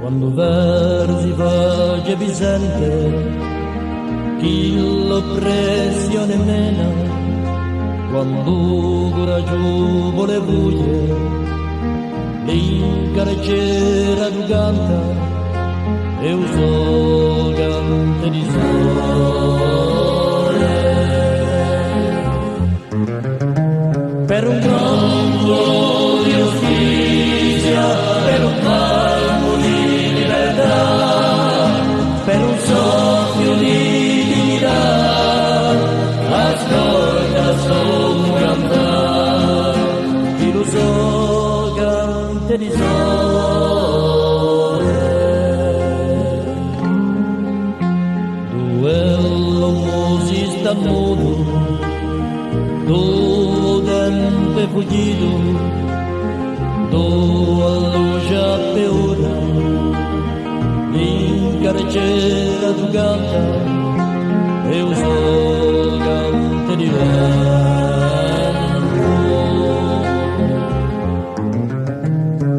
quando versi vaghe visente, chi l'oppressione mena, quando coraggio vuole buie, in carcera tu canta, e uso cante di sole. Per un campo di giustizia, per un palmo di libertà, per un soffio di dignità, ascolta solo cantare, chi lo so cante di sole. Duello musista muto, do tempo fuggito, do allucia per ora, in carcera tu canta, e uso cante di vento.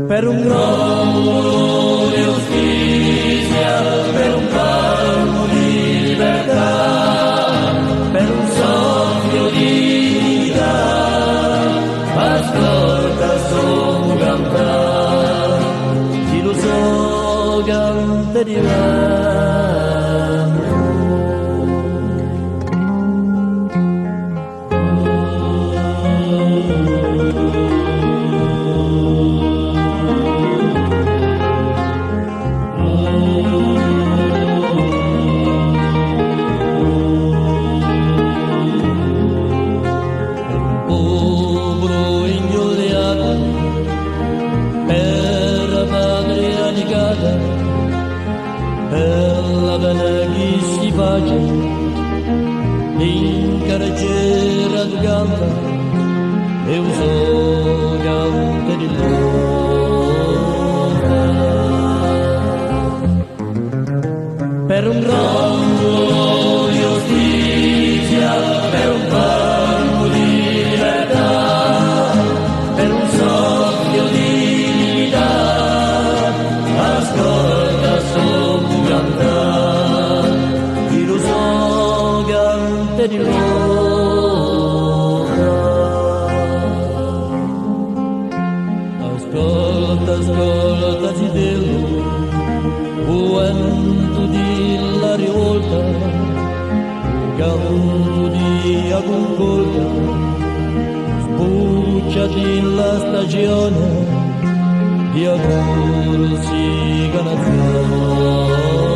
Per un gromolo di giustizia, per un palmo di libertà, per un soffio di dignità, ascolta solo cantare, chi lo so canta di vento. Povero ingiuriato per la patria negata, per la pena che si face, in carcera tu canta, e uso canta di luna. Per un grande di giustizia, per un palmo di libertà, per un soffio di dignità, ascolta solo cantare, chi lo so canta di luna. Ascolta, ascolta zitello, vento della rivolta, canto di agoncolta, sbucciati la stagione di auguro si canazionare.